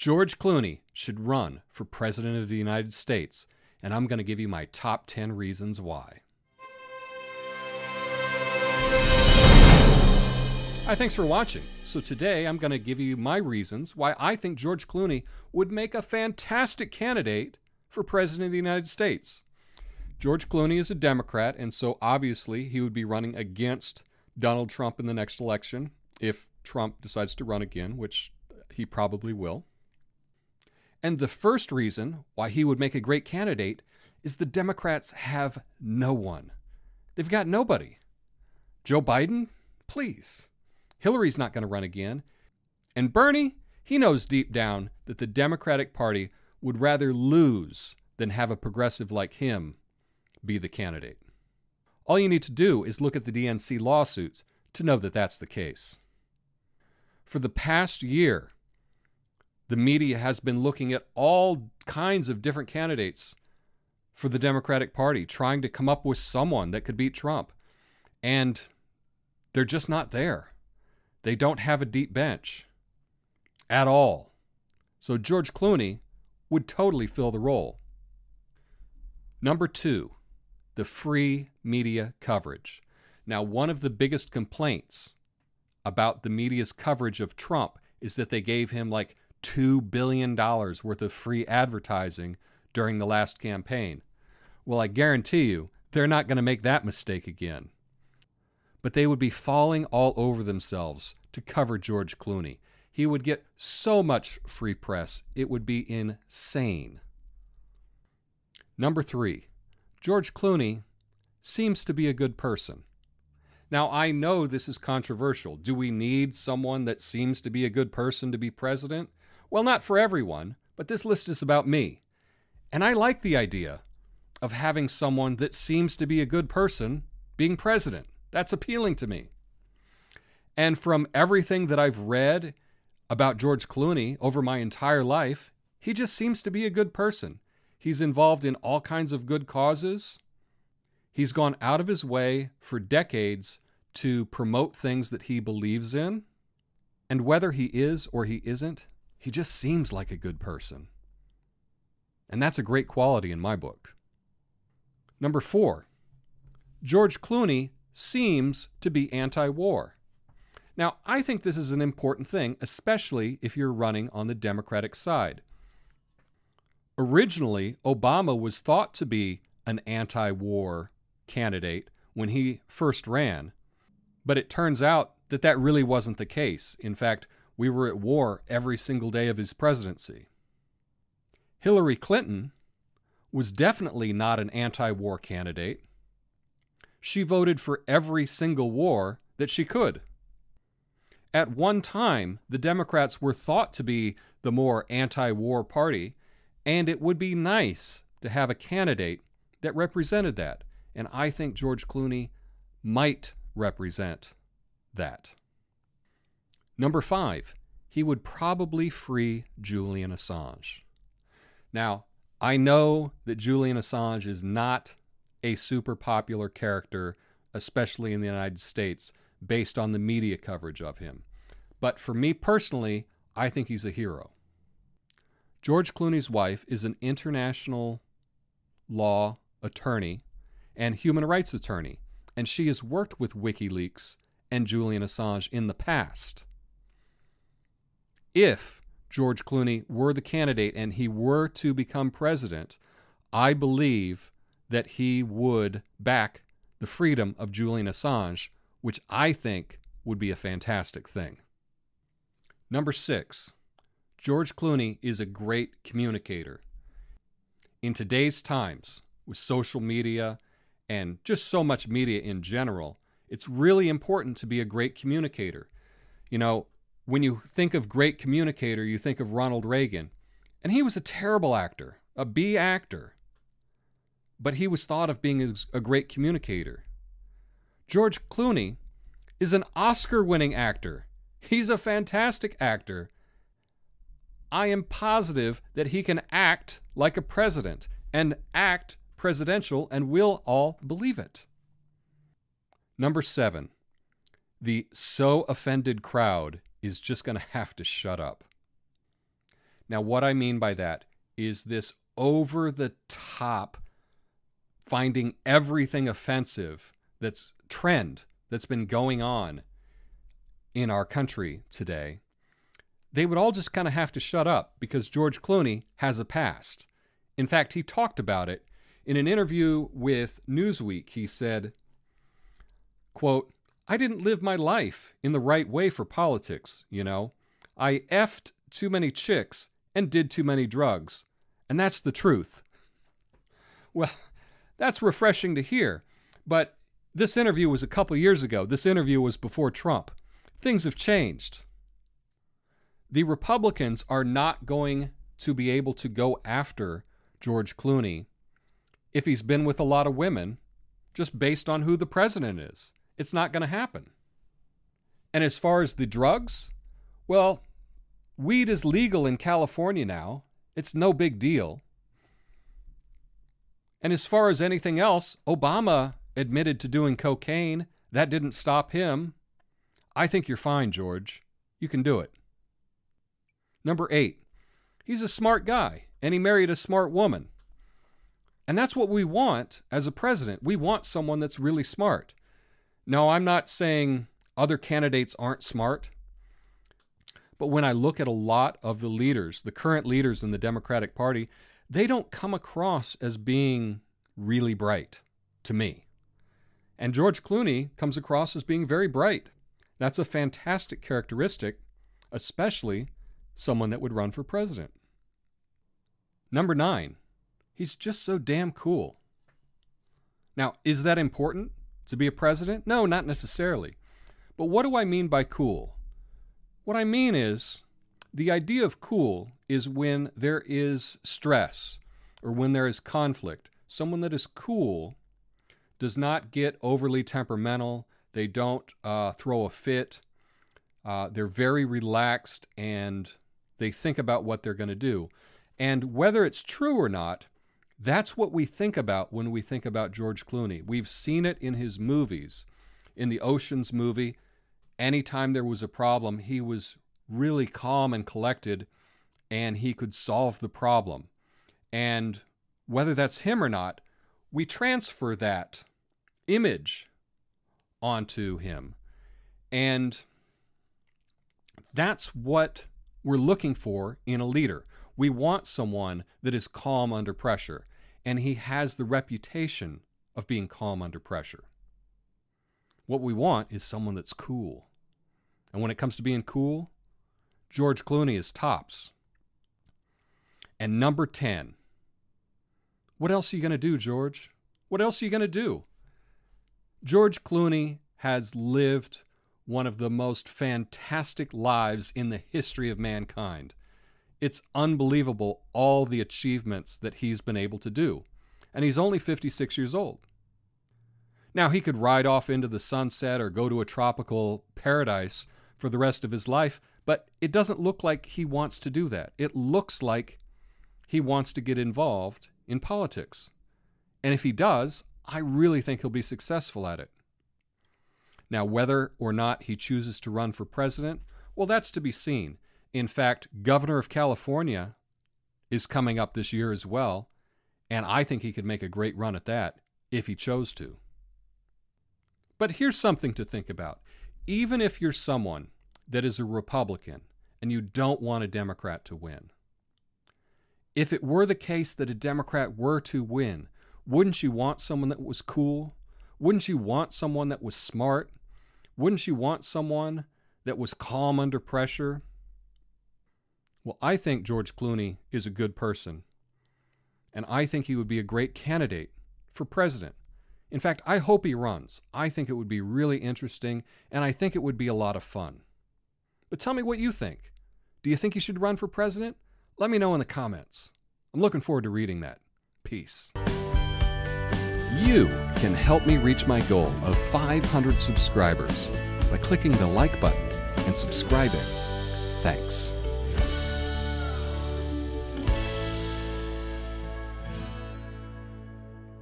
George Clooney should run for President of the United States, and I'm going to give you my top 10 reasons why. Hi, thanks for watching. So today I'm going to give you my reasons why I think George Clooney would make a fantastic candidate for President of the United States. George Clooney is a Democrat, and so obviously he would be running against Donald Trump in the next election, if Trump decides to run again, which he probably will. And the first reason why he would make a great candidate is the Democrats have no one. They've got nobody. Joe Biden? Please. Hillary's not going to run again. And Bernie, he knows deep down that the Democratic Party would rather lose than have a progressive like him be the candidate. All you need to do is look at the DNC lawsuits to know that that's the case. For the past year, the media has been looking at all kinds of different candidates for the Democratic Party, trying to come up with someone that could beat Trump. And they're just not there. They don't have a deep bench at all. So George Clooney would totally fill the role. Number 2, the free media coverage. Now, one of the biggest complaints about the media's coverage of Trump is that they gave him like $2 billion worth of free advertising during the last campaign. Well, I guarantee you, they're not going to make that mistake again. But they would be falling all over themselves to cover George Clooney. He would get so much free press, it would be insane. Number 3, George Clooney seems to be a good person. Now, I know this is controversial. Do we need someone that seems to be a good person to be president? Well, not for everyone, but this list is about me. And I like the idea of having someone that seems to be a good person being president. That's appealing to me. And from everything that I've read about George Clooney over my entire life, he just seems to be a good person. He's involved in all kinds of good causes. He's gone out of his way for decades to promote things that he believes in. And whether he is or he isn't, he just seems like a good person. And that's a great quality in my book. Number 4, George Clooney seems to be anti-war. Now, I think this is an important thing, especially if you're running on the Democratic side. Originally, Obama was thought to be an anti-war candidate when he first ran, but it turns out that that really wasn't the case. In fact, we were at war every single day of his presidency. Hillary Clinton was definitely not an anti-war candidate. She voted for every single war that she could. At one time, the Democrats were thought to be the more anti-war party, and it would be nice to have a candidate that represented that. And I think George Clooney might represent that. Number 5, he would probably free Julian Assange. Now, I know that Julian Assange is not a super popular character, especially in the United States, based on the media coverage of him. But for me personally, I think he's a hero. George Clooney's wife is an international law attorney and human rights attorney, and she has worked with WikiLeaks and Julian Assange in the past. If George Clooney were the candidate and he were to become president, I believe that he would back the freedom of Julian Assange, which I think would be a fantastic thing. Number 6, George Clooney is a great communicator. In today's times, with social media and just so much media in general, it's really important to be a great communicator. You know, when you think of great communicator, you think of Ronald Reagan, and he was a terrible actor, a B actor, but he was thought of being a great communicator. George Clooney is an Oscar-winning actor. He's a fantastic actor. I am positive that he can act like a president and act presidential, and we'll all believe it. Number 7, the so offended crowd is just going to have to shut up. Now, what I mean by that is this over-the-top, finding everything offensive trend that's been going on in our country today. They would all just kind of have to shut up because George Clooney has a past. In fact, he talked about it in an interview with Newsweek. He said, quote, "I didn't live my life in the right way for politics, you know. I effed too many chicks and did too many drugs. And that's the truth." Well, that's refreshing to hear. But this interview was a couple years ago. This interview was before Trump. Things have changed. The Republicans are not going to be able to go after George Clooney if he's been with a lot of women just based on who the president is. It's not going to happen. And as far as the drugs, well, weed is legal in California now. It's no big deal. And as far as anything else, Obama admitted to doing cocaine. That didn't stop him. I think you're fine, George. You can do it. Number 8, he's a smart guy, and he married a smart woman. And that's what we want as a president. We want someone that's really smart. No, I'm not saying other candidates aren't smart. But when I look at a lot of the leaders, the current leaders in the Democratic Party, they don't come across as being really bright to me. And George Clooney comes across as being very bright. That's a fantastic characteristic, especially someone that would run for president. Number 9, he's just so damn cool. Now, is that important to be a president? No, not necessarily. But what do I mean by cool? What I mean is, the idea of cool is when there is stress or when there is conflict. Someone that is cool does not get overly temperamental. They don't throw a fit. They're very relaxed and they think about what they're going to do. And whether it's true or not, that's what we think about when we think about George Clooney. We've seen it in his movies. In the Ocean's movie, anytime there was a problem, he was really calm and collected, and he could solve the problem. And whether that's him or not, we transfer that image onto him. And that's what we're looking for in a leader. We want someone that is calm under pressure, and he has the reputation of being calm under pressure. What we want is someone that's cool. And when it comes to being cool, George Clooney is tops. And number 10. What else are you going to do, George? What else are you going to do? George Clooney has lived one of the most fantastic lives in the history of mankind. It's unbelievable all the achievements that he's been able to do. And he's only 56 years old. Now, he could ride off into the sunset or go to a tropical paradise for the rest of his life, but it doesn't look like he wants to do that. It looks like he wants to get involved in politics. And if he does, I really think he'll be successful at it. Now, whether or not he chooses to run for president, well, that's to be seen. In fact, Governor of California is coming up this year as well, and I think he could make a great run at that if he chose to. But here's something to think about. Even if you're someone that is a Republican and you don't want a Democrat to win, if it were the case that a Democrat were to win, wouldn't you want someone that was cool? Wouldn't you want someone that was smart? Wouldn't you want someone that was calm under pressure? Well, I think George Clooney is a good person, and I think he would be a great candidate for president. In fact, I hope he runs. I think it would be really interesting, and I think it would be a lot of fun. But tell me what you think. Do you think he should run for president? Let me know in the comments. I'm looking forward to reading that. Peace. You can help me reach my goal of 500 subscribers by clicking the like button and subscribing. Thanks.